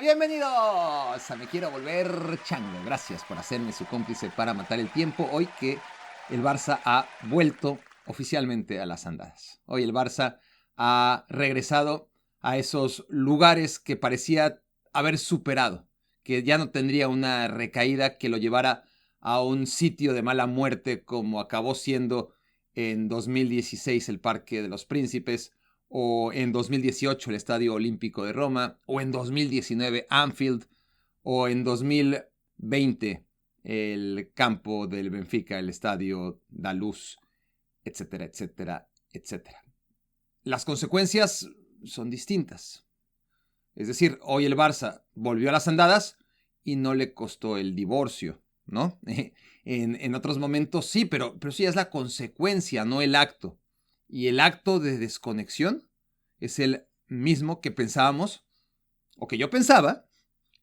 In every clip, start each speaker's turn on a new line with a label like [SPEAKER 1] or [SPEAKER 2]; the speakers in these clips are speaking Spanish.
[SPEAKER 1] Bienvenidos a Me Quiero Volver Chango. Gracias por hacerme su cómplice para matar el tiempo hoy que el Barça ha vuelto oficialmente a las andadas. Hoy el Barça ha regresado a esos lugares que parecía haber superado, que ya no tendría una recaída que lo llevara a un sitio de mala muerte como acabó siendo en 2016 el Parque de los Príncipes, o en 2018 el Estadio Olímpico de Roma, o en 2019 Anfield, o en 2020 el campo del Benfica, el Estadio da Luz, etcétera, etcétera, etcétera. Las consecuencias son distintas. Es decir, hoy el Barça volvió a las andadas y no le costó el divorcio, ¿no? En otros momentos sí, pero sí es la consecuencia, no el acto. Y el acto de desconexión es el mismo que pensábamos, o que yo pensaba,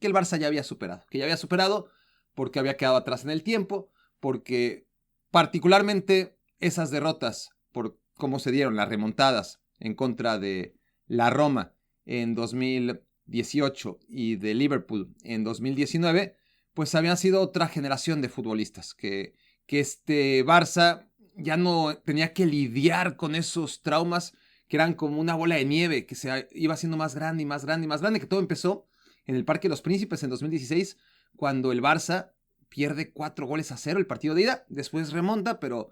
[SPEAKER 1] que el Barça ya había superado. Que ya había superado porque había quedado atrás en el tiempo, porque particularmente esas derrotas, por cómo se dieron las remontadas en contra de la Roma en 2018 y de Liverpool en 2019, pues habían sido otra generación de futbolistas, que este Barça ya no tenía que lidiar con esos traumas que eran como una bola de nieve, que se iba haciendo más grande y más grande y más grande, que todo empezó en el Parque de los Príncipes en 2016, cuando el Barça pierde 4-0 el partido de ida, después remonta, pero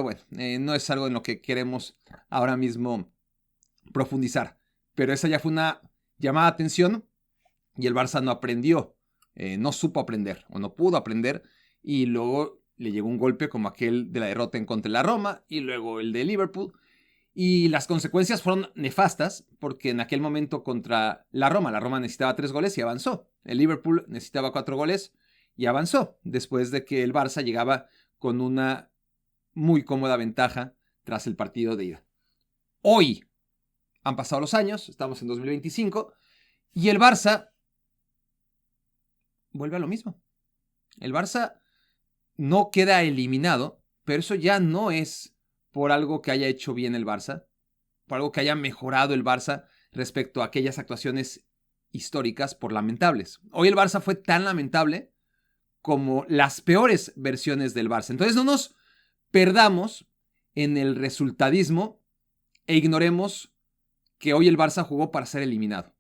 [SPEAKER 1] bueno, no es algo en lo que queremos ahora mismo profundizar. Pero esa ya fue una llamada de atención y el Barça no aprendió, no supo aprender o no pudo aprender, y luego le llegó un golpe como aquel de la derrota en contra de la Roma y luego el de Liverpool. Y las consecuencias fueron nefastas porque en aquel momento contra la Roma necesitaba 3 goles y avanzó. El Liverpool necesitaba 4 goles y avanzó después de que el Barça llegaba con una muy cómoda ventaja tras el partido de ida. Hoy han pasado los años, estamos en 2025 y el Barça vuelve a lo mismo. El Barça no queda eliminado, pero eso ya no es por algo que haya hecho bien el Barça, por algo que haya mejorado el Barça respecto a aquellas actuaciones históricas por lamentables. Hoy el Barça fue tan lamentable como las peores versiones del Barça. Entonces no nos perdamos en el resultadismo e ignoremos que hoy el Barça jugó para ser eliminado.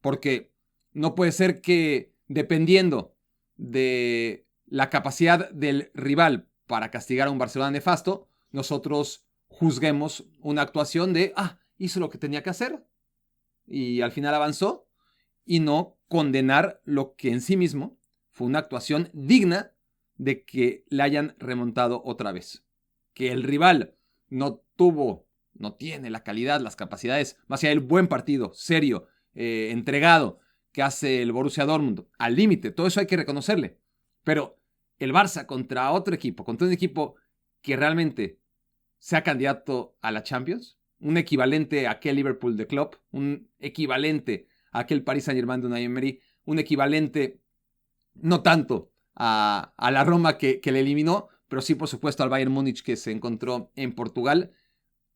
[SPEAKER 1] Porque no puede ser que, dependiendo de la capacidad del rival para castigar a un Barcelona nefasto, nosotros juzguemos una actuación de, hizo lo que tenía que hacer y al final avanzó, y no condenar lo que en sí mismo fue una actuación digna de que le hayan remontado otra vez. Que el rival no tiene la calidad, las capacidades, más allá del buen partido, serio, entregado, que hace el Borussia Dortmund, al límite, todo eso hay que reconocerle. Pero el Barça contra otro equipo, contra un equipo que realmente sea candidato a la Champions, un equivalente a aquel Liverpool de Klopp, un equivalente a aquel Paris Saint-Germain de Unai Emery, un equivalente no tanto a la Roma que le eliminó, pero sí, por supuesto, al Bayern Múnich que se encontró en Portugal.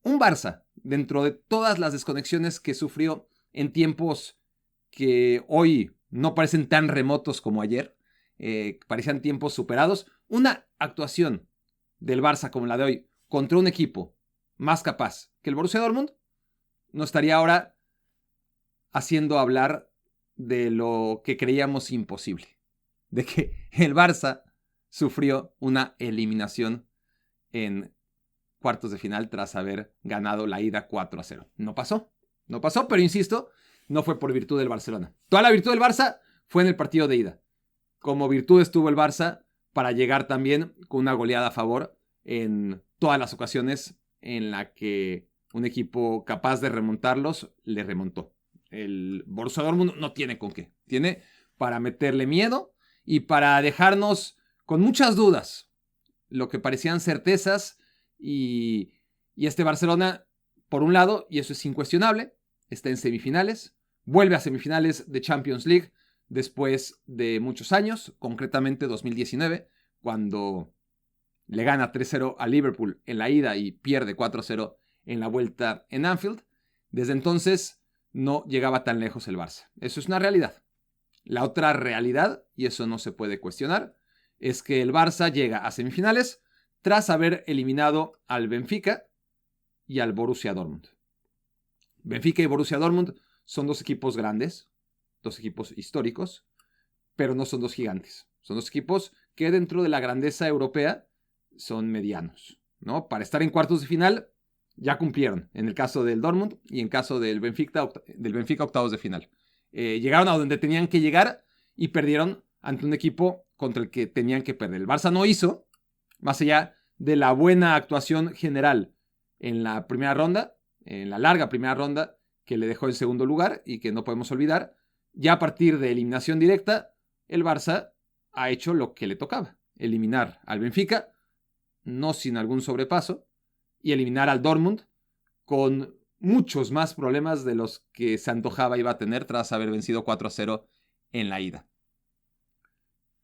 [SPEAKER 1] Un Barça, dentro de todas las desconexiones que sufrió en tiempos que hoy no parecen tan remotos como ayer, parecían tiempos superados, una actuación del Barça como la de hoy contra un equipo más capaz que el Borussia Dortmund, nos estaría ahora haciendo hablar de lo que creíamos imposible, de que el Barça sufrió una eliminación en cuartos de final tras haber ganado la ida 4-0. No pasó, pero insisto, no fue por virtud del Barcelona. Toda la virtud del Barça fue en el partido de ida. Como virtud estuvo el Barça para llegar también con una goleada a favor en todas las ocasiones en la que un equipo capaz de remontarlos le remontó. El Borussia Dortmund no tiene con qué. Tiene para meterle miedo y para dejarnos con muchas dudas, lo que parecían certezas, y este Barcelona, por un lado, y eso es incuestionable, está en semifinales, vuelve a semifinales de Champions League después de muchos años, concretamente 2019, cuando le gana 3-0 a Liverpool en la ida y pierde 4-0 en la vuelta en Anfield. Desde entonces no llegaba tan lejos el Barça. Eso es una realidad. La otra realidad, y eso no se puede cuestionar, es que el Barça llega a semifinales tras haber eliminado al Benfica y al Borussia Dortmund. Benfica y Borussia Dortmund son dos equipos grandes, dos equipos históricos, pero no son dos gigantes. Son dos equipos que dentro de la grandeza europea son medianos, ¿no? Para estar en cuartos de final ya cumplieron, en el caso del Dortmund y en caso del Benfica octavos de final. Llegaron a donde tenían que llegar y perdieron ante un equipo contra el que tenían que perder. El Barça no hizo, más allá de la buena actuación general en la primera ronda, en la larga primera ronda que le dejó en segundo lugar y que no podemos olvidar, ya a partir de eliminación directa, el Barça ha hecho lo que le tocaba, eliminar al Benfica, no sin algún sobrepaso, y eliminar al Dortmund con muchos más problemas de los que se antojaba iba a tener tras haber vencido 4-0 en la ida.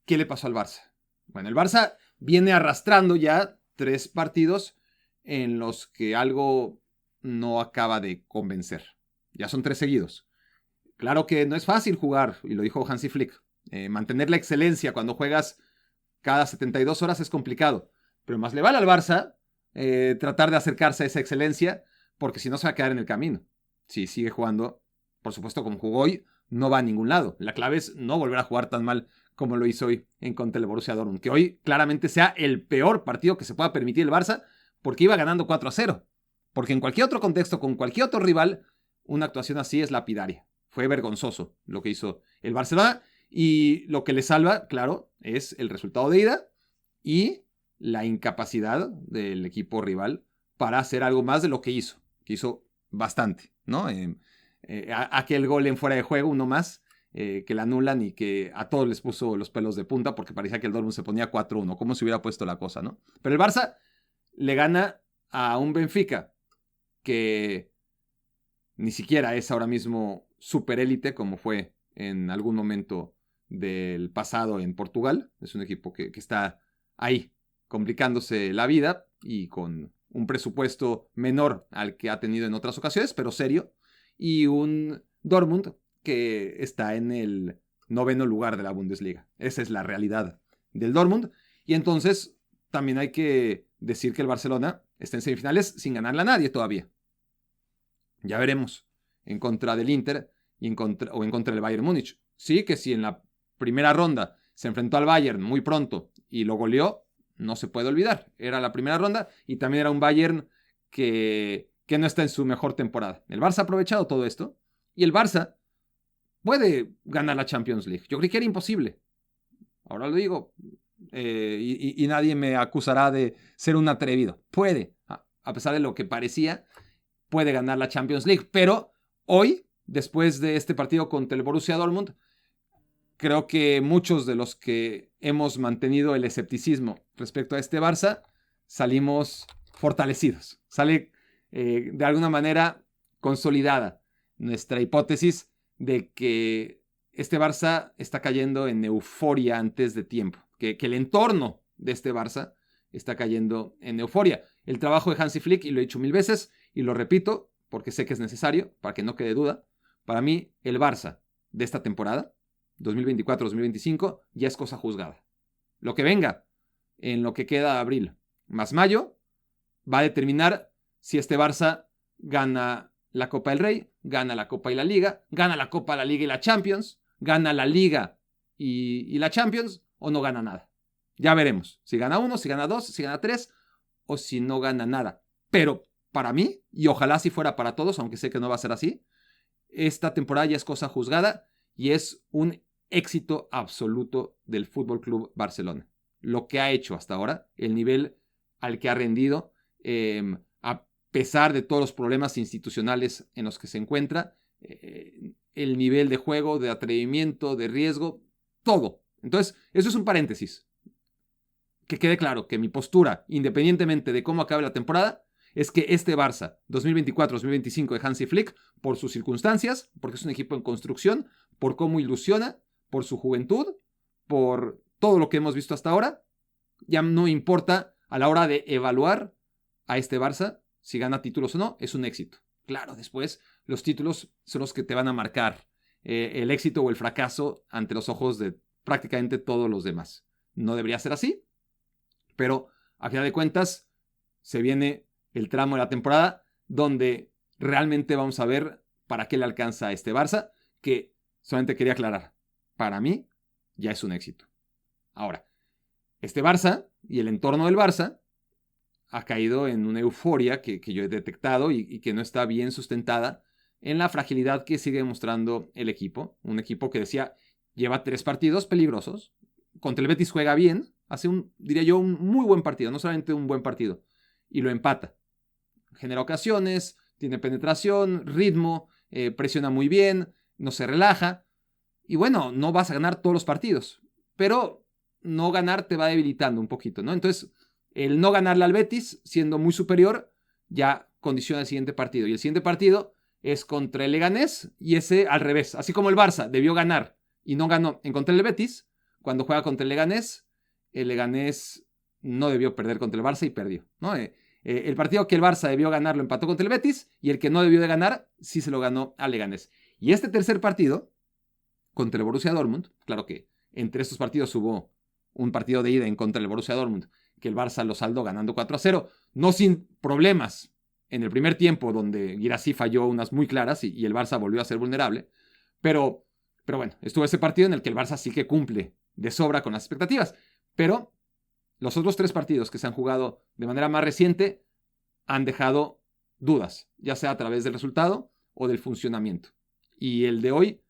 [SPEAKER 1] ¿Qué le pasó al Barça? Bueno, el Barça viene arrastrando ya 3 partidos en los que algo no acaba de convencer. Ya son 3 seguidos. Claro que no es fácil jugar, y lo dijo Hansi Flick. Mantener la excelencia cuando juegas cada 72 horas es complicado. Pero más le vale al Barça tratar de acercarse a esa excelencia, porque si no se va a quedar en el camino. Si sigue jugando, por supuesto, como jugó hoy, no va a ningún lado. La clave es no volver a jugar tan mal como lo hizo hoy en contra el Borussia Dortmund. Que hoy claramente sea el peor partido que se pueda permitir el Barça, porque iba ganando 4-0. Porque en cualquier otro contexto, con cualquier otro rival, una actuación así es lapidaria. Fue vergonzoso lo que hizo el Barcelona, y lo que le salva, claro, es el resultado de ida y la incapacidad del equipo rival para hacer algo más de lo que hizo bastante, ¿no? Aquel gol en fuera de juego, uno más, que la anulan y que a todos les puso los pelos de punta porque parecía que el Dortmund se ponía 4-1, como se hubiera puesto la cosa, ¿no? Pero el Barça le gana a un Benfica que ni siquiera es ahora mismo superélite como fue en algún momento del pasado en Portugal. Es un equipo que está ahí, complicándose la vida y con un presupuesto menor al que ha tenido en otras ocasiones, pero serio. Y un Dortmund que está en el 9º lugar de la Bundesliga. Esa es la realidad del Dortmund. Y entonces también hay que decir que el Barcelona está en semifinales sin ganarle a nadie todavía. Ya veremos en contra del Inter y en contra del Bayern Múnich. Sí, que si en la primera ronda se enfrentó al Bayern muy pronto y lo goleó, no se puede olvidar. Era la primera ronda y también era un Bayern que no está en su mejor temporada. El Barça ha aprovechado todo esto y el Barça puede ganar la Champions League. Yo creí que era imposible. Ahora lo digo y nadie me acusará de ser un atrevido. Puede, a pesar de lo que parecía, puede ganar la Champions League. Pero hoy, después de este partido contra el Borussia Dortmund, creo que muchos de los que hemos mantenido el escepticismo respecto a este Barça salimos fortalecidos. Sale de alguna manera consolidada nuestra hipótesis de que este Barça está cayendo en euforia antes de tiempo, que el entorno de este Barça está cayendo en euforia. El trabajo de Hansi Flick, y lo he dicho 1000 veces, y lo repito porque sé que es necesario, para que no quede duda, para mí el Barça de esta temporada, 2024-2025, ya es cosa juzgada. Lo que venga en lo que queda de abril más mayo va a determinar si este Barça gana la Copa del Rey, gana la Copa y la Liga, gana la Copa, la Liga y la Champions, gana la Liga y la Champions, o no gana nada. Ya veremos si gana 1, si gana 2, si gana 3 o si no gana nada. Pero para mí, y ojalá si fuera para todos, aunque sé que no va a ser así, esta temporada ya es cosa juzgada y es un éxito absoluto del Fútbol Club Barcelona. Lo que ha hecho hasta ahora, el nivel al que ha rendido, a pesar de todos los problemas institucionales en los que se encuentra, el nivel de juego, de atrevimiento, de riesgo, todo. Entonces, eso es un paréntesis. Que quede claro que mi postura, independientemente de cómo acabe la temporada, es que este Barça 2024-2025 de Hansi Flick, por sus circunstancias, porque es un equipo en construcción, por cómo ilusiona, por su juventud, por todo lo que hemos visto hasta ahora, ya no importa a la hora de evaluar a este Barça si gana títulos o no, es un éxito. Claro, después los títulos son los que te van a marcar el éxito o el fracaso ante los ojos de prácticamente todos los demás. No debería ser así, pero a final de cuentas se viene el tramo de la temporada donde realmente vamos a ver para qué le alcanza a este Barça, que solamente quería aclarar, para mí ya es un éxito. Ahora, este Barça y el entorno del Barça ha caído en una euforia que yo he detectado y que no está bien sustentada en la fragilidad que sigue mostrando el equipo. Un equipo que decía, lleva 3 partidos peligrosos. Contra el Betis juega bien, hace diría yo, un muy buen partido, no solamente un buen partido, y lo empata. Genera ocasiones, tiene penetración, ritmo, presiona muy bien, no se relaja. Y bueno, no vas a ganar todos los partidos, pero no ganar te va debilitando un poquito, ¿no? Entonces, el no ganarle al Betis, siendo muy superior, ya condiciona el siguiente partido. Y el siguiente partido es contra el Leganés y ese al revés. Así como el Barça debió ganar y no ganó en contra el Betis, cuando juega contra el Leganés no debió perder contra el Barça y perdió, ¿no? El partido que el Barça debió ganar lo empató contra el Betis y el que no debió de ganar sí se lo ganó al Leganés. Y este tercer partido contra el Borussia Dortmund, claro que entre estos partidos hubo un partido de ida en contra del Borussia Dortmund, que el Barça lo saldó ganando 4-0, no sin problemas en el primer tiempo, donde Guirassy falló unas muy claras y el Barça volvió a ser vulnerable, pero bueno, estuvo ese partido en el que el Barça sí que cumple de sobra con las expectativas, pero los otros 3 partidos que se han jugado de manera más reciente han dejado dudas, ya sea a través del resultado o del funcionamiento, y el de hoy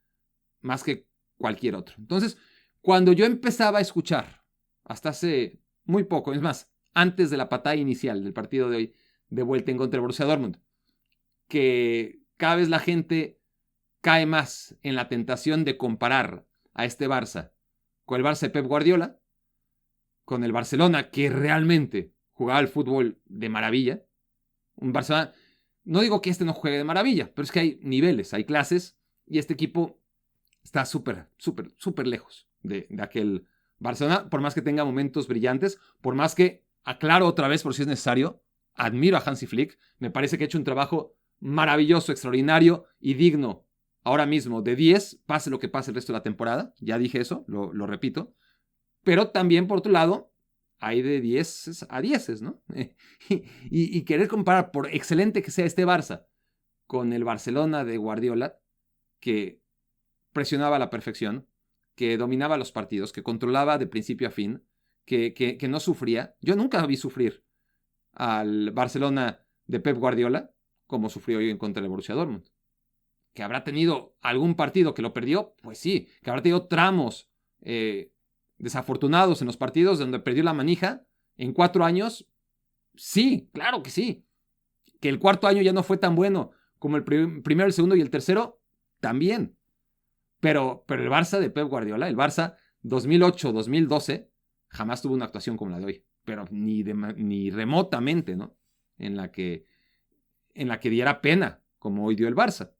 [SPEAKER 1] más que cualquier otro. Entonces, cuando yo empezaba a escuchar, hasta hace muy poco, es más, antes de la patada inicial del partido de hoy, de vuelta en contra del Borussia Dortmund, que cada vez la gente cae más en la tentación de comparar a este Barça con el Barça de Pep Guardiola, con el Barcelona que realmente jugaba al fútbol de maravilla. Un Barcelona, no digo que este no juegue de maravilla, pero es que hay niveles, hay clases, y este equipo está súper lejos de aquel Barcelona, por más que tenga momentos brillantes, por más que, aclaro otra vez por si es necesario, admiro a Hansi Flick, me parece que ha hecho un trabajo maravilloso, extraordinario y digno ahora mismo de 10, pase lo que pase el resto de la temporada, ya dije eso, lo repito, pero también por otro lado, hay de 10 a 10, ¿no? y querer comparar, por excelente que sea este Barça, con el Barcelona de Guardiola, que presionaba a la perfección, que dominaba los partidos, que controlaba de principio a fin, que no sufría. Yo nunca vi sufrir al Barcelona de Pep Guardiola como sufrió hoy en contra del Borussia Dortmund. ¿Que habrá tenido algún partido que lo perdió? Pues sí. ¿Que habrá tenido tramos desafortunados en los partidos donde perdió la manija en 4 años? Sí, claro que sí. ¿Que el cuarto año ya no fue tan bueno como el primero, el segundo y el tercero? También. Pero el Barça de Pep Guardiola, el Barça 2008-2012, jamás tuvo una actuación como la de hoy. Pero ni remotamente, ¿no? En la que diera pena, como hoy dio el Barça.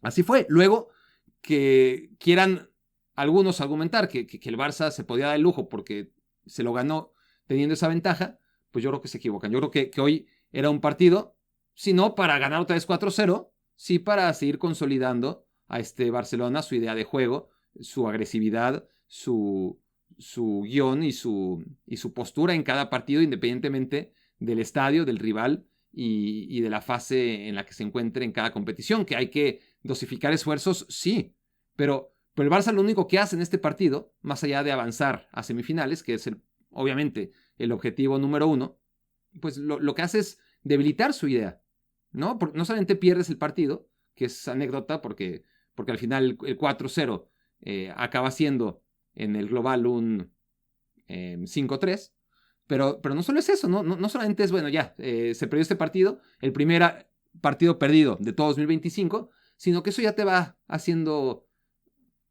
[SPEAKER 1] Así fue. Luego, que quieran algunos argumentar que el Barça se podía dar el lujo porque se lo ganó teniendo esa ventaja, pues yo creo que se equivocan. Yo creo que hoy era un partido, si no para ganar otra vez 4-0, sí para seguir consolidando a este Barcelona su idea de juego, su agresividad, su guión y su postura en cada partido, independientemente del estadio, del rival y de la fase en la que se encuentre en cada competición, que hay que dosificar esfuerzos, sí, pero el Barça lo único que hace en este partido, más allá de avanzar a semifinales, que es obviamente el objetivo número 1, pues lo que hace es debilitar su idea, ¿no? Porque no solamente pierdes el partido, que es anécdota porque al final el 4-0 acaba siendo en el global un 5-3, pero no solo es eso, no solamente es, bueno, ya, se perdió este partido, el primer partido perdido de todo 2025, sino que eso ya te va haciendo,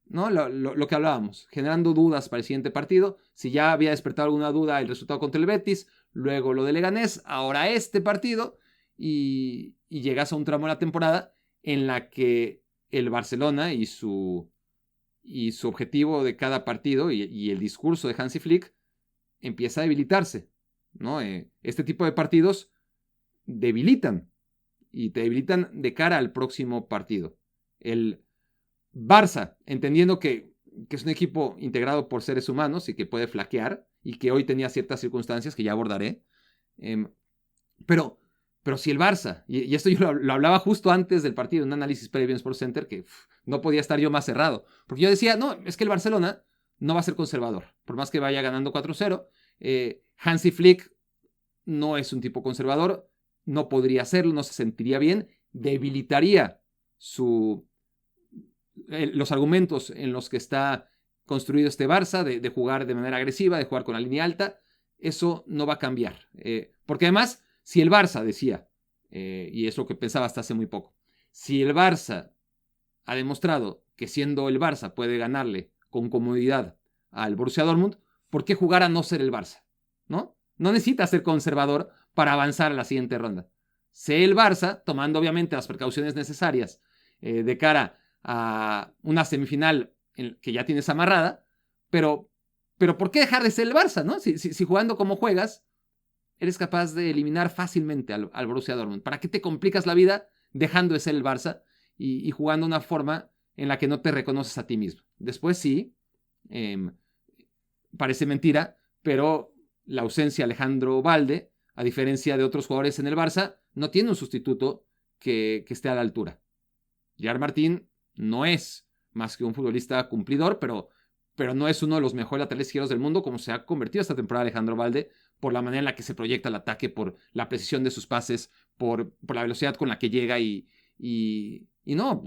[SPEAKER 1] ¿no? Lo que hablábamos, generando dudas para el siguiente partido. Si ya había despertado alguna duda el resultado contra el Betis, luego lo de Leganés, ahora este partido, y llegas a un tramo de la temporada en la que el Barcelona y su objetivo de cada partido y el discurso de Hansi Flick empieza a debilitarse, ¿no? Este tipo de partidos debilitan y te debilitan de cara al próximo partido. El Barça, entendiendo que es un equipo integrado por seres humanos y que puede flaquear y que hoy tenía ciertas circunstancias que ya abordaré, pero si el Barça, y esto yo lo hablaba justo antes del partido, en un análisis previo en SportsCenter, que no podía estar yo más cerrado, porque yo decía, no, es que el Barcelona no va a ser conservador, por más que vaya ganando 4-0. Hansi Flick no es un tipo conservador, no podría hacerlo, no se sentiría bien, debilitaría los argumentos en los que está construido este Barça, de jugar de manera agresiva, de jugar con la línea alta. Eso no va a cambiar, porque además, si el Barça decía, y es lo que pensaba hasta hace muy poco, si el Barça ha demostrado que siendo el Barça puede ganarle con comodidad al Borussia Dortmund, ¿por qué jugar a no ser el Barça? ¿No? No necesita ser conservador para avanzar a la siguiente ronda. Sé el Barça, tomando obviamente las precauciones necesarias de cara a una semifinal que ya tienes amarrada, pero ¿por qué dejar de ser el Barça? ¿No? Si jugando como juegas, eres capaz de eliminar fácilmente al Borussia Dortmund. ¿Para qué te complicas la vida dejando de ser el Barça y jugando una forma en la que no te reconoces a ti mismo? Después sí, parece mentira, pero la ausencia de Alejandro Balde, a diferencia de otros jugadores en el Barça, no tiene un sustituto que esté a la altura. Gerard Martín no es más que un futbolista cumplidor, pero no es uno de los mejores laterales izquierdos del mundo, como se ha convertido esta temporada Alejandro Balde, por la manera en la que se proyecta el ataque, por la precisión de sus pases, por la velocidad con la que llega y no,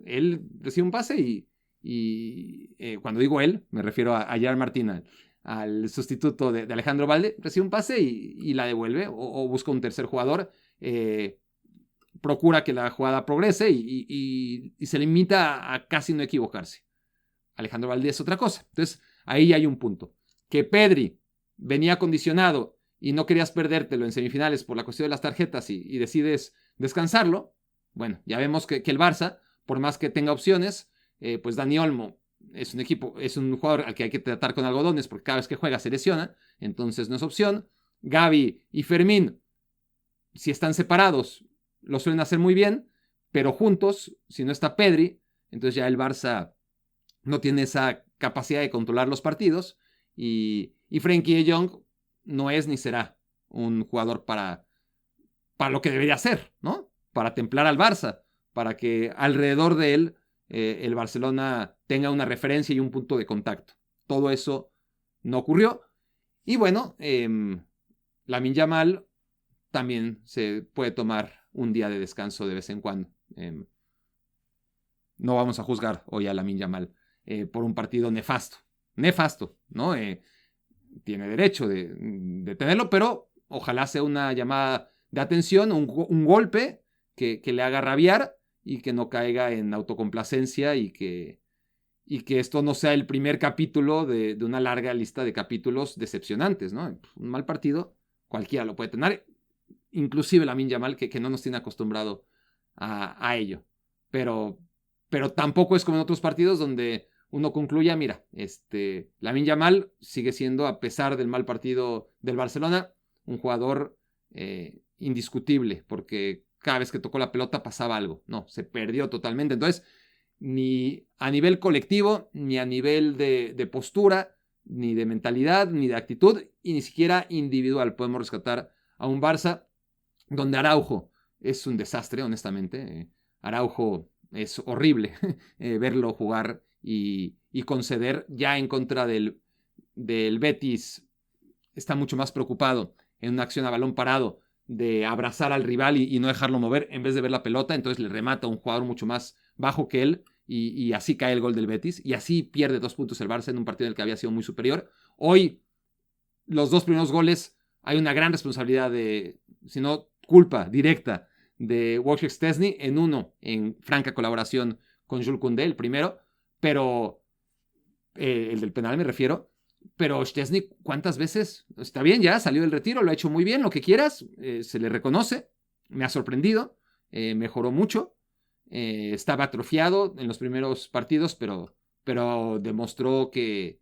[SPEAKER 1] él recibe un pase y cuando digo él, me refiero a Gerard Martín, al sustituto de Alejandro Balde, recibe un pase y la devuelve o busca un tercer jugador, procura que la jugada progrese y se limita a casi no equivocarse. Alejandro Balde es otra cosa. Entonces, ahí hay un punto. Que Pedri venía condicionado y no querías perdértelo en semifinales por la cuestión de las tarjetas y decides descansarlo. Bueno, ya vemos que el Barça, por más que tenga opciones, pues Dani Olmo es un jugador al que hay que tratar con algodones porque cada vez que juega se lesiona, entonces no es opción. Gavi y Fermín, si están separados, lo suelen hacer muy bien, pero juntos, si no está Pedri, entonces ya el Barça no tiene esa capacidad de controlar los partidos y Frenkie de Jong no es ni será un jugador para lo que debería ser, ¿no? Para templar al Barça, para que alrededor de él el Barcelona tenga una referencia y un punto de contacto. Todo eso no ocurrió. Y bueno, Lamine Yamal también se puede tomar un día de descanso de vez en cuando. No vamos a juzgar hoy a Lamine Yamal por un partido nefasto, ¿no? Tiene derecho de tenerlo, pero ojalá sea una llamada de atención, un golpe que le haga rabiar y que no caiga en autocomplacencia y que esto no sea el primer capítulo de una larga lista de capítulos decepcionantes, ¿no? Un mal partido, cualquiera lo puede tener, inclusive Lamine Yamal, que no nos tiene acostumbrado a ello. Pero tampoco es como en otros partidos donde uno concluya, mira, Lamine Yamal sigue siendo, a pesar del mal partido del Barcelona, un jugador indiscutible, porque cada vez que tocó la pelota pasaba algo. No, se perdió totalmente. Entonces, ni a nivel colectivo, ni a nivel de postura, ni de mentalidad, ni de actitud, y ni siquiera individual podemos rescatar a un Barça donde Araujo es un desastre, honestamente. Araujo es horrible verlo jugar y conceder ya en contra del Betis. Está mucho más preocupado en una acción a balón parado de abrazar al rival y no dejarlo mover en vez de ver la pelota. Entonces le remata a un jugador mucho más bajo que él y así cae el gol del Betis. Y así pierde 2 puntos el Barça en un partido en el que había sido muy superior. Hoy, los 2 primeros goles, hay una gran responsabilidad si no culpa directa, de Wojciech Szczęsny, en uno en franca colaboración con Jules Koundé, el primero, pero el del penal me refiero. Pero Szczęsny, ¿cuántas veces? Está bien, ya salió del retiro, lo ha hecho muy bien, lo que quieras, se le reconoce, me ha sorprendido, mejoró mucho, estaba atrofiado en los primeros partidos, pero demostró que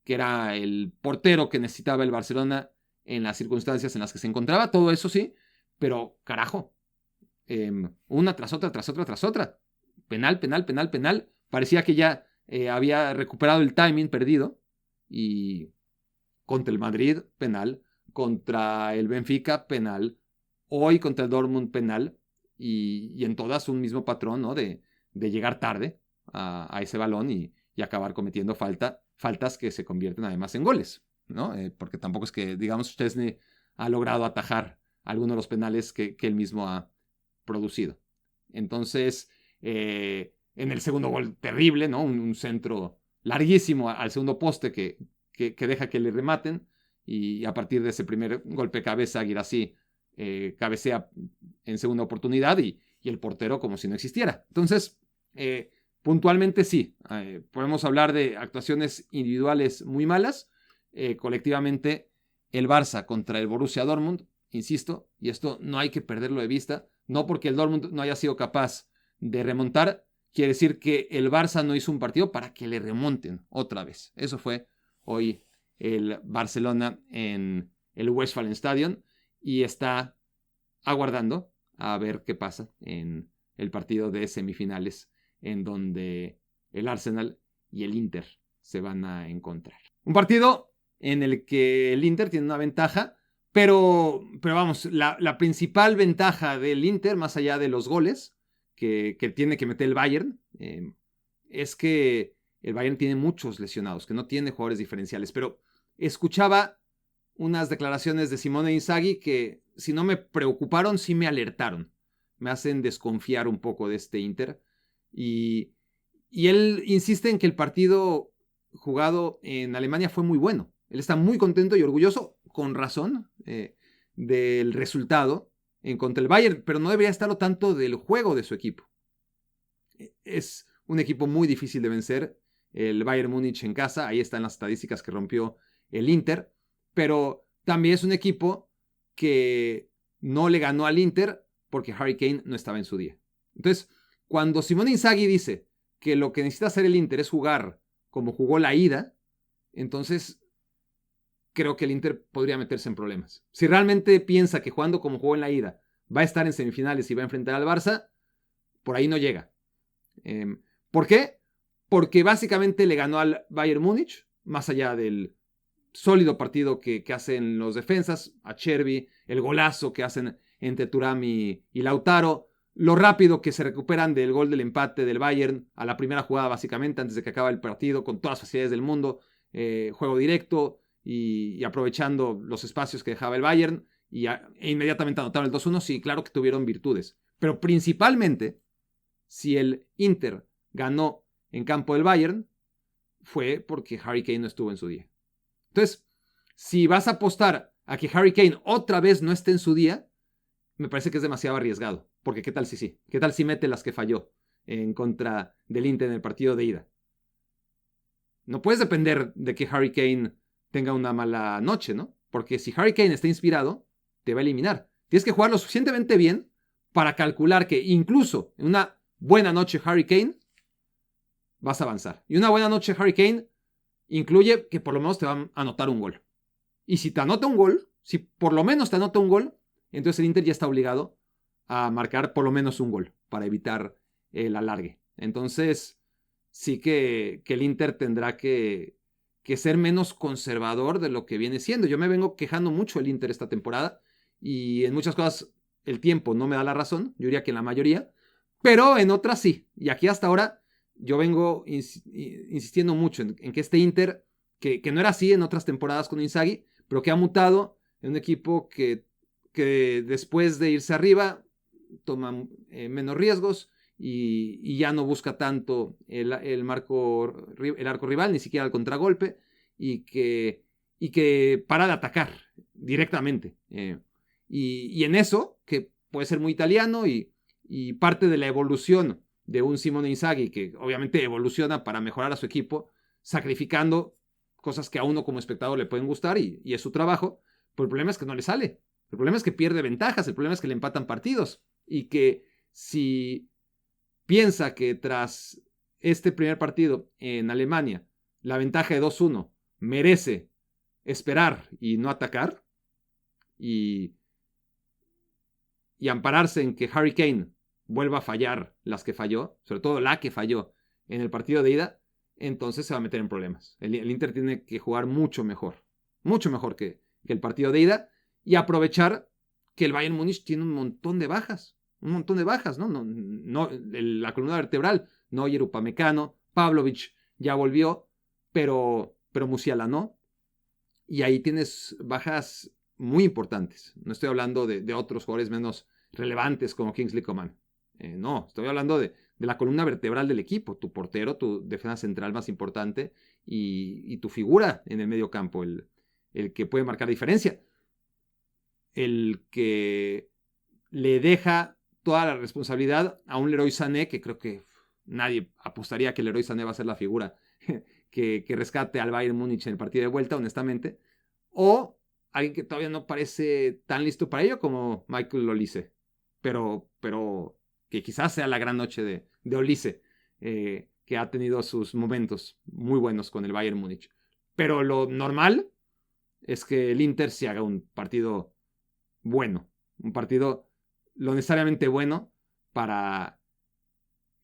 [SPEAKER 1] era el portero que necesitaba el Barcelona en las circunstancias en las que se encontraba, todo eso sí, pero carajo, una tras otra, tras otra, tras otra. Penal, penal, penal, penal. Parecía que ya había recuperado el timing perdido. Y contra el Madrid, penal. Contra el Benfica, penal. Hoy contra el Dortmund, penal. Y en todas un mismo patrón, ¿no? De llegar tarde a ese balón y acabar cometiendo faltas que se convierten además en goles, ¿no? Porque tampoco es que, digamos, Szczesny ha logrado atajar algunos de los penales que él mismo ha producido. Entonces, en el segundo gol terrible, ¿no? Un centro larguísimo al segundo poste que deja que le rematen, y a partir de ese primer golpe de cabeza, Guirassy cabecea en segunda oportunidad y el portero como si no existiera. Entonces, puntualmente sí, podemos hablar de actuaciones individuales muy malas. Colectivamente, el Barça contra el Borussia Dortmund, insisto, y esto no hay que perderlo de vista, no porque el Dortmund no haya sido capaz de remontar, quiere decir que el Barça no hizo un partido para que le remonten otra vez. Eso fue hoy el Barcelona en el Westfalenstadion y está aguardando a ver qué pasa en el partido de semifinales, en donde el Arsenal y el Inter se van a encontrar. Un partido en el que el Inter tiene una ventaja, pero vamos, la principal ventaja del Inter, más allá de los goles que tiene que meter el Bayern, es que el Bayern tiene muchos lesionados, que no tiene jugadores diferenciales. Pero escuchaba unas declaraciones de Simone Inzaghi que, si no me preocuparon, sí me alertaron. Me hacen desconfiar un poco de este Inter. Y él insiste en que el partido jugado en Alemania fue muy bueno. Él está muy contento y orgulloso, con razón, del resultado en contra el Bayern, pero no debería estarlo tanto del juego de su equipo. Es un equipo muy difícil de vencer, el Bayern Múnich en casa. Ahí están las estadísticas que rompió el Inter, pero también es un equipo que no le ganó al Inter porque Harry Kane no estaba en su día. Entonces, cuando Simone Inzaghi dice que lo que necesita hacer el Inter es jugar como jugó la ida, entonces creo que el Inter podría meterse en problemas. Si realmente piensa que jugando como jugó en la ida va a estar en semifinales y va a enfrentar al Barça, por ahí no llega. ¿Por qué? Porque básicamente le ganó al Bayern Múnich, más allá del sólido partido que hacen los defensas, a Chervi, el golazo que hacen entre Thuram y Lautaro, lo rápido que se recuperan del gol del empate del Bayern a la primera jugada básicamente, antes de que acabe el partido, con todas las facilidades del mundo, juego directo y aprovechando los espacios que dejaba el Bayern, e inmediatamente anotaron el 2-1. Sí, claro que tuvieron virtudes, pero principalmente, si el Inter ganó en campo del Bayern, fue porque Harry Kane no estuvo en su día. Entonces, si vas a apostar a que Harry Kane otra vez no esté en su día, me parece que es demasiado arriesgado. Porque ¿qué tal si sí? ¿Qué tal si mete las que falló en contra del Inter en el partido de ida? No puedes depender de que Harry Kane tenga una mala noche, ¿no? Porque si Harry Kane está inspirado, te va a eliminar. Tienes que jugar lo suficientemente bien para calcular que incluso en una buena noche Harry Kane vas a avanzar. Y una buena noche Harry Kane incluye que por lo menos te va a anotar un gol. Y si te anota un gol, si por lo menos te anota un gol, entonces el Inter ya está obligado a marcar por lo menos un gol para evitar el alargue. Entonces, sí que el Inter tendrá que ser menos conservador de lo que viene siendo. Yo me vengo quejando mucho del Inter esta temporada y en muchas cosas el tiempo no me da la razón, yo diría que en la mayoría, pero en otras sí. Y aquí hasta ahora yo vengo insistiendo mucho en que este Inter, que no era así en otras temporadas con Inzaghi, pero que ha mutado en un equipo que después de irse arriba toma menos riesgos y ya no busca tanto el arco rival, ni siquiera el contragolpe, y que para de atacar directamente. Y en eso, que puede ser muy italiano y parte de la evolución de un Simone Inzaghi, que obviamente evoluciona para mejorar a su equipo, sacrificando cosas que a uno como espectador le pueden gustar y es su trabajo, pero el problema es que no le sale. El problema es que pierde ventajas, el problema es que le empatan partidos y que si piensa que tras este primer partido en Alemania la ventaja de 2-1 merece esperar y no atacar y y ampararse en que Harry Kane vuelva a fallar las que falló, sobre todo la que falló en el partido de ida, entonces se va a meter en problemas. El Inter tiene que jugar mucho mejor que el partido de ida y aprovechar que el Bayern Múnich tiene un montón de bajas, ¿no? La columna vertebral, Neuer, Upamecano, Pavlovic ya volvió, pero Musiala no. Y ahí tienes bajas muy importantes. No estoy hablando de otros jugadores menos relevantes como Kingsley Coman. No, estoy hablando de la columna vertebral del equipo, tu portero, tu defensa central más importante y tu figura en el medio campo, el que puede marcar diferencia. El que le deja toda la responsabilidad a un Leroy Sané, que creo que nadie apostaría que Leroy Sané va a ser la figura que rescate al Bayern Múnich en el partido de vuelta, honestamente, o alguien que todavía no parece tan listo para ello como Michael Olise, pero que quizás sea la gran noche de Olise, que ha tenido sus momentos muy buenos con el Bayern Múnich. Pero lo normal es que el Inter se haga un partido bueno, un partido lo necesariamente bueno para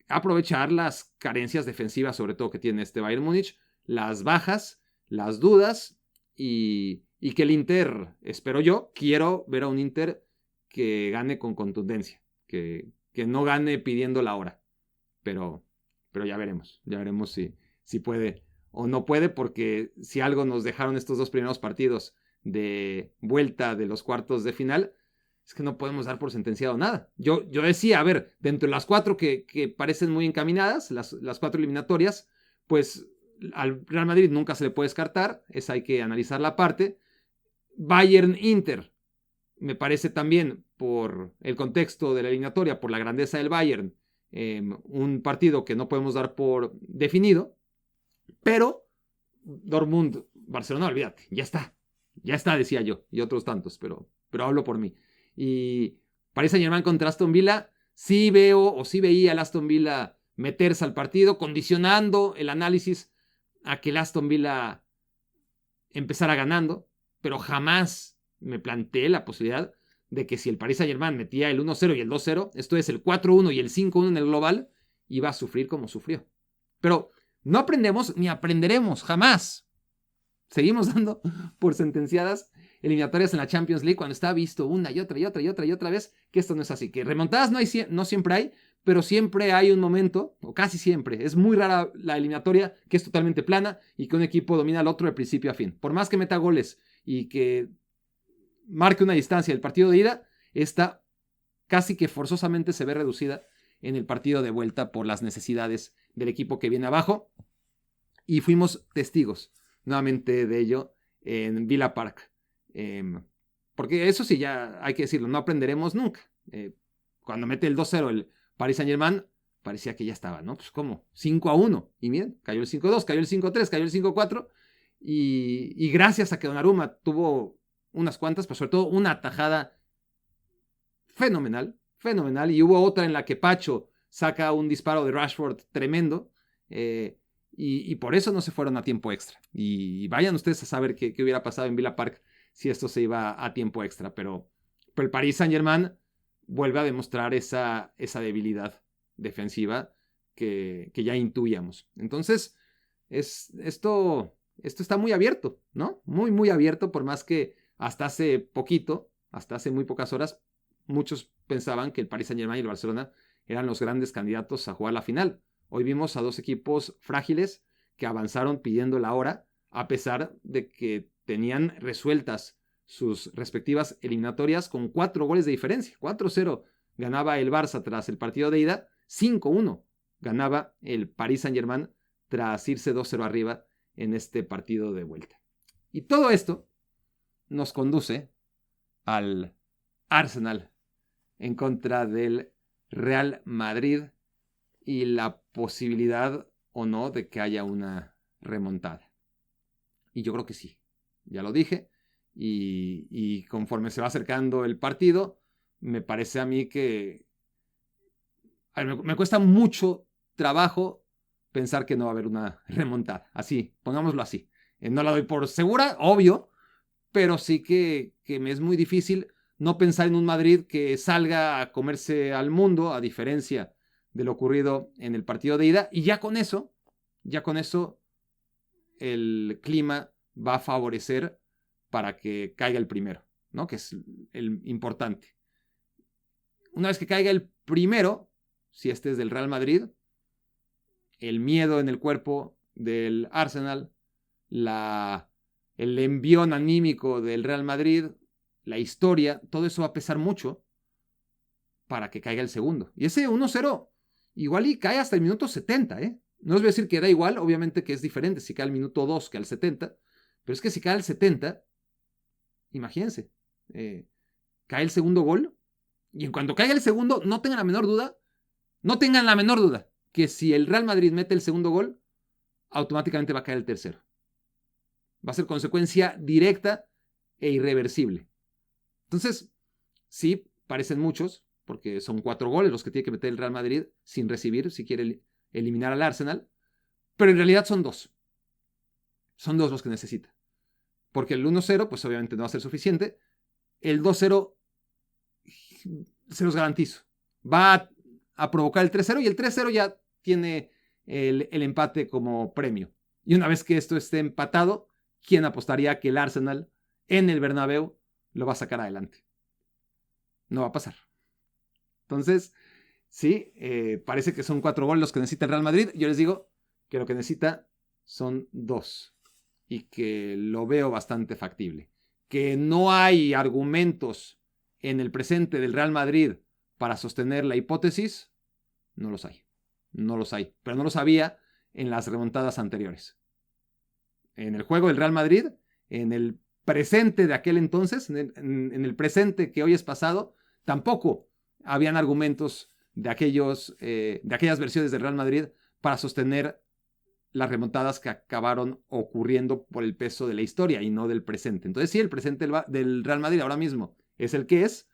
[SPEAKER 1] aprovechar las carencias defensivas, sobre todo que tiene este Bayern Múnich, las bajas, las dudas y que el Inter, quiero ver a un Inter que gane con contundencia, que no gane pidiendo la hora, pero ya veremos si puede o no puede, porque si algo nos dejaron estos dos primeros partidos de vuelta de los cuartos de final, es que no podemos dar por sentenciado nada. Yo decía, a ver, dentro de las cuatro que parecen muy encaminadas, las cuatro eliminatorias, pues al Real Madrid nunca se le puede descartar, esa hay que analizarla aparte. Bayern-Inter, me parece también por el contexto de la eliminatoria, por la grandeza del Bayern, un partido que no podemos dar por definido, pero Dortmund-Barcelona, olvídate, ya está, decía yo, y otros tantos, pero hablo por mí. Y Paris Saint-Germain contra Aston Villa, sí veía al Aston Villa meterse al partido, condicionando el análisis a que el Aston Villa empezara ganando, pero jamás me planteé la posibilidad de que si el Paris Saint-Germain metía el 1-0 y el 2-0, esto es el 4-1 y el 5-1 en el global, iba a sufrir como sufrió. Pero no aprendemos ni aprenderemos, jamás. Seguimos dando por sentenciadas eliminatorias en la Champions League cuando está visto una y otra vez que esto no es así. Que remontadas no siempre hay, pero siempre hay un momento, o casi siempre, es muy rara la eliminatoria que es totalmente plana y que un equipo domina al otro de principio a fin. Por más que meta goles y que marque una distancia el partido de ida, esta casi que forzosamente se ve reducida en el partido de vuelta por las necesidades del equipo que viene abajo. Y fuimos testigos nuevamente de ello en Villa Park. Porque eso sí, ya hay que decirlo, no aprenderemos nunca. Cuando mete el 2-0 el Paris Saint-Germain, parecía que ya estaba, ¿no? Pues ¿cómo? 5-1. Y bien, cayó el 5-2, cayó el 5-3, cayó el 5-4. Y gracias a que Donnarumma tuvo unas cuantas, pero sobre todo una atajada fenomenal. Y hubo otra en la que Pacho saca un disparo de Rashford tremendo. Y por eso no se fueron a tiempo extra. Y vayan ustedes a saber qué hubiera pasado en Villa Park si esto se iba a tiempo extra. Pero el Paris Saint-Germain vuelve a demostrar esa debilidad defensiva que ya intuíamos. Entonces, esto está muy abierto, ¿no? Muy, muy abierto, por más que hasta hace muy pocas horas, muchos pensaban que el Paris Saint-Germain y el Barcelona eran los grandes candidatos a jugar la final. Hoy vimos a dos equipos frágiles que avanzaron pidiendo la hora, a pesar de que tenían resueltas sus respectivas eliminatorias con 4 goles de diferencia. 4-0 ganaba el Barça tras el partido de ida, 5-1 ganaba el Paris Saint-Germain tras irse 2-0 arriba en este partido de vuelta. Y todo esto nos conduce al Arsenal en contra del Real Madrid y la posibilidad o no de que haya una remontada. Y yo creo que sí, ya lo dije, y conforme se va acercando el partido, me parece a mí que me cuesta mucho trabajo pensar que no va a haber una remontada, así, pongámoslo así. No la doy por segura, obvio, pero sí que me es muy difícil, no pensar en un Madrid que salga a comerse al mundo, a diferencia de lo ocurrido en el partido de ida, y ya con eso el clima va a favorecer para que caiga el primero, ¿no? Que es el importante. Una vez que caiga el primero, si este es del Real Madrid, el miedo en el cuerpo del Arsenal, el envión anímico del Real Madrid, la historia, todo eso va a pesar mucho para que caiga el segundo. Y ese 1-0 igual y cae hasta el minuto 70, ¿eh? No os voy a decir que da igual, obviamente que es diferente si cae al minuto 2 que al 70, pero es que si cae al 70, imagínense, cae el segundo gol, y en cuanto caiga el segundo, no tengan la menor duda, que si el Real Madrid mete el segundo gol, automáticamente va a caer el tercero. Va a ser consecuencia directa e irreversible. Entonces, sí, parecen muchos, porque son 4 goles los que tiene que meter el Real Madrid sin recibir, si quiere eliminar al Arsenal, pero en realidad son 2. Son 2 los que necesita. Porque el 1-0, pues obviamente no va a ser suficiente. El 2-0, se los garantizo, va a provocar el 3-0 y el 3-0 ya tiene el empate como premio. Y una vez que esto esté empatado, ¿quién apostaría que el Arsenal en el Bernabéu lo va a sacar adelante? No va a pasar. Entonces, sí, parece que son 4 goles los que necesita el Real Madrid. Yo les digo que lo que necesita son 2 y que lo veo bastante factible. Que no hay argumentos en el presente del Real Madrid para sostener la hipótesis, no los hay. No los hay. Pero no los había en las remontadas anteriores. En el juego del Real Madrid, en el presente de aquel entonces, en el presente que hoy es pasado, tampoco habían argumentos de aquellas versiones del Real Madrid para sostener las remontadas que acabaron ocurriendo por el peso de la historia y no del presente. Entonces sí, el presente del Real Madrid ahora mismo es el que es,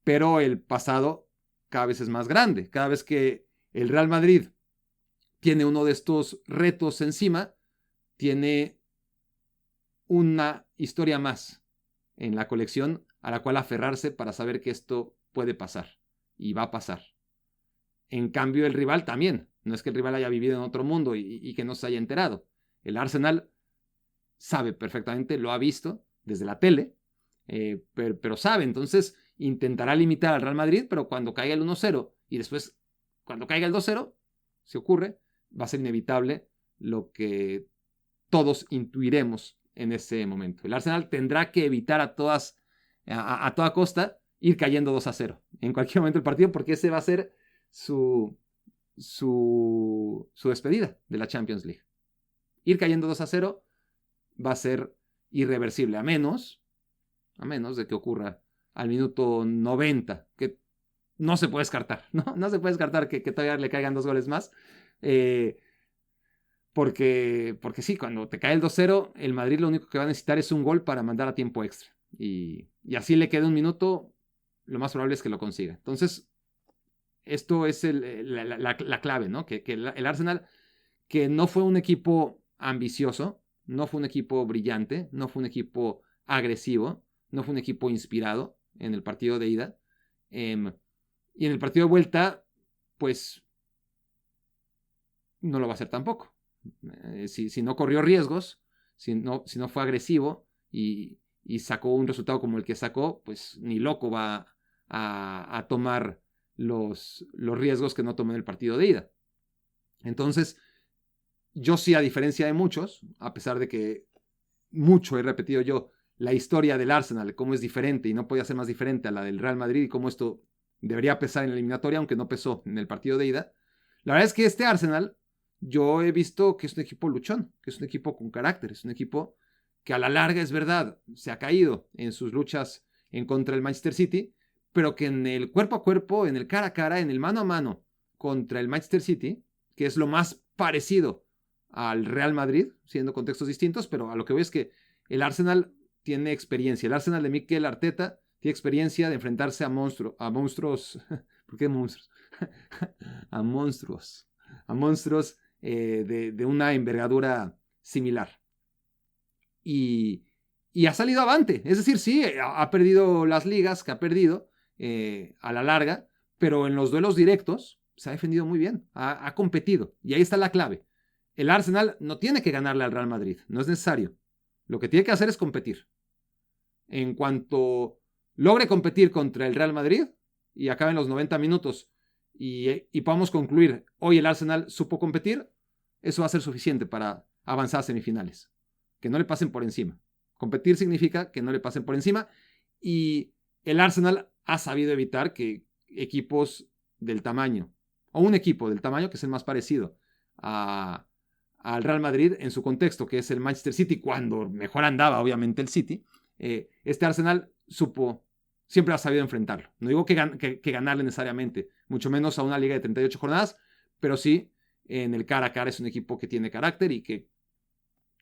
[SPEAKER 1] pero el pasado cada vez es más grande. Cada vez que el Real Madrid tiene uno de estos retos encima, tiene una historia más en la colección a la cual aferrarse para saber que esto puede pasar y va a pasar. En cambio, el rival también. No es que el rival haya vivido en otro mundo y que no se haya enterado. El Arsenal sabe perfectamente, lo ha visto desde la tele, pero sabe. Entonces intentará limitar al Real Madrid, pero cuando caiga el 1-0 y después cuando caiga el 2-0, si ocurre, va a ser inevitable lo que todos intuiremos en ese momento. El Arsenal tendrá que evitar a toda costa ir cayendo 2-0 en cualquier momento del partido, porque ese va a ser su despedida de la Champions League. Ir cayendo 2-0 va a ser irreversible, a menos de que ocurra al minuto 90, que no se puede descartar, ¿no? No se puede descartar que todavía le caigan 2 goles más, porque sí, cuando te cae el 2-0, el Madrid lo único que va a necesitar es un gol para mandar a tiempo extra, y así le queda un minuto, lo más probable es que lo consiga. Entonces, esto es la clave, ¿no? Que el Arsenal, que no fue un equipo ambicioso, no fue un equipo brillante, no fue un equipo agresivo, no fue un equipo inspirado en el partido de ida. Y en el partido de vuelta, pues, no lo va a hacer tampoco. Si no corrió riesgos, si no fue agresivo y sacó un resultado como el que sacó, pues ni loco va a tomar los riesgos que no tomó en el partido de ida. Entonces, yo sí, a diferencia de muchos, a pesar de que mucho he repetido yo la historia del Arsenal, cómo es diferente y no podía ser más diferente a la del Real Madrid y cómo esto debería pesar en la eliminatoria, aunque no pesó en el partido de ida. La verdad es que este Arsenal, yo he visto que es un equipo luchón, que es un equipo con carácter, es un equipo que a la larga, es verdad, se ha caído en sus luchas en contra del Manchester City, pero que en el cuerpo a cuerpo, en el cara a cara, en el mano a mano contra el Manchester City, que es lo más parecido al Real Madrid, siendo contextos distintos, pero a lo que veo es que el Arsenal tiene experiencia. El Arsenal de Mikel Arteta tiene experiencia de enfrentarse a monstruos, ¿por qué monstruos? a monstruos de una envergadura similar. Y y ha salido avante. Es decir, sí, ha perdido las ligas que ha perdido a la larga, pero en los duelos directos se ha defendido muy bien, ha competido. Y ahí está la clave. El Arsenal no tiene que ganarle al Real Madrid, no es necesario. Lo que tiene que hacer es competir. En cuanto logre competir contra el Real Madrid y acaben los 90 minutos y podamos concluir, hoy el Arsenal supo competir, eso va a ser suficiente para avanzar a semifinales. Que no le pasen por encima. Competir significa que no le pasen por encima y el Arsenal ha sabido evitar que equipos del tamaño, o un equipo del tamaño que es el más parecido al Real Madrid en su contexto, que es el Manchester City, cuando mejor andaba obviamente el City, este Arsenal siempre ha sabido enfrentarlo. No digo que ganarle necesariamente, mucho menos a una liga de 38 jornadas, pero sí en el cara a cara es un equipo que tiene carácter y que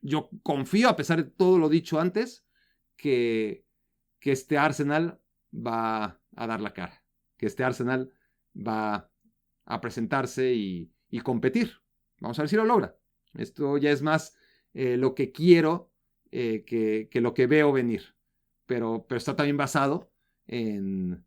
[SPEAKER 1] yo confío, a pesar de todo lo dicho antes, que este Arsenal va a dar la cara, que este Arsenal va a presentarse y competir. Vamos a ver si lo logra. Esto ya es más lo que quiero que lo que veo venir. Pero está también basado en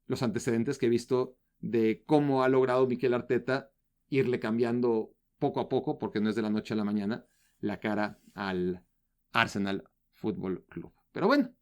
[SPEAKER 1] los antecedentes que he visto de cómo ha logrado Mikel Arteta irle cambiando poco a poco, porque no es de la noche a la mañana, la cara al Arsenal Football Club. Pero bueno,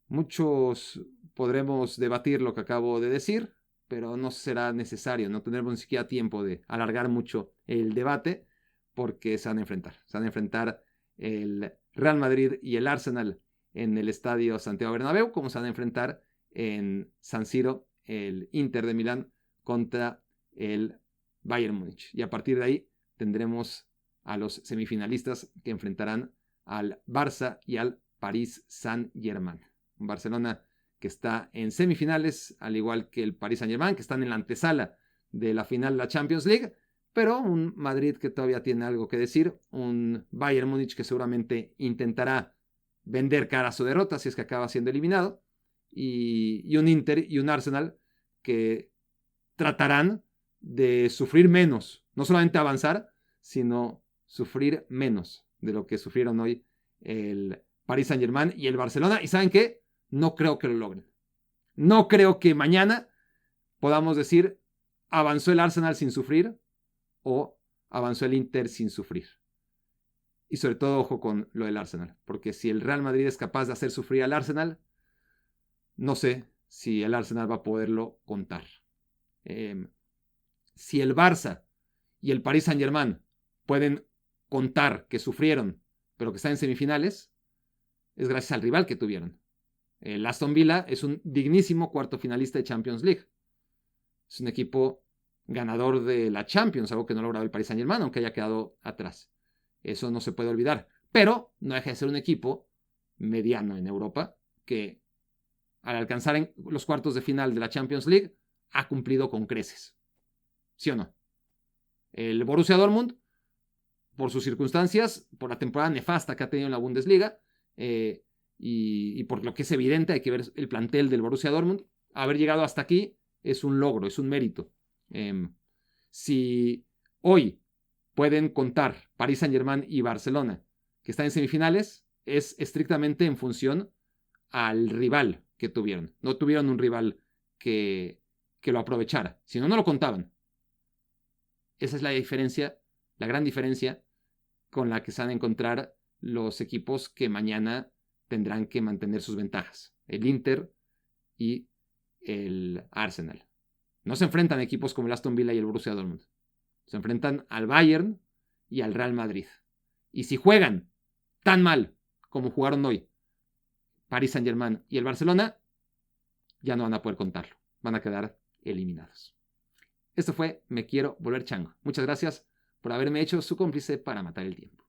[SPEAKER 1] muchos podremos debatir lo que acabo de decir, pero no será necesario, no tendremos ni siquiera tiempo de alargar mucho el debate, porque se van a enfrentar. Se van a enfrentar el Real Madrid y el Arsenal en el estadio Santiago Bernabéu, como se van a enfrentar en San Siro el Inter de Milán contra el Bayern Múnich. Y a partir de ahí tendremos a los semifinalistas que enfrentarán al Barça y al Paris Saint-Germain. Un Barcelona que está en semifinales, al igual que el Paris Saint-Germain, que están en la antesala de la final de la Champions League, pero un Madrid que todavía tiene algo que decir, un Bayern Múnich que seguramente intentará vender cara a su derrota si es que acaba siendo eliminado, y un Inter y un Arsenal que tratarán de sufrir menos, no solamente avanzar, sino sufrir menos de lo que sufrieron hoy el Paris Saint-Germain y el Barcelona. ¿Y saben qué? No creo que lo logren. No creo que mañana podamos decir avanzó el Arsenal sin sufrir o avanzó el Inter sin sufrir. Y sobre todo, ojo con lo del Arsenal, porque si el Real Madrid es capaz de hacer sufrir al Arsenal, no sé si el Arsenal va a poderlo contar. Si el Barça y el Paris Saint-Germain pueden contar que sufrieron, pero que están en semifinales, es gracias al rival que tuvieron. El Aston Villa es un dignísimo cuarto finalista de Champions League. Es un equipo ganador de la Champions, algo que no ha logrado el Paris Saint-Germain, aunque haya quedado atrás. Eso no se puede olvidar. Pero no deja de ser un equipo mediano en Europa que al alcanzar en los cuartos de final de la Champions League ha cumplido con creces. ¿Sí o no? El Borussia Dortmund, por sus circunstancias, por la temporada nefasta que ha tenido en la Bundesliga, y por lo que es evidente, hay que ver el plantel del Borussia Dortmund, haber llegado hasta aquí es un logro, es un mérito. Si hoy pueden contar Paris Saint-Germain y Barcelona, que están en semifinales, es estrictamente en función al rival que tuvieron. No tuvieron un rival que lo aprovechara, si no, no lo contaban. Esa es la diferencia, la gran diferencia con la que se van a encontrar los equipos que mañana tendrán que mantener sus ventajas. El Inter y el Arsenal. No se enfrentan a equipos como el Aston Villa y el Borussia Dortmund. Se enfrentan al Bayern y al Real Madrid. Y si juegan tan mal como jugaron hoy Paris Saint-Germain y el Barcelona, ya no van a poder contarlo. Van a quedar eliminados. Esto fue Me Quiero Volver Chango. Muchas gracias por haberme hecho su cómplice para matar el tiempo.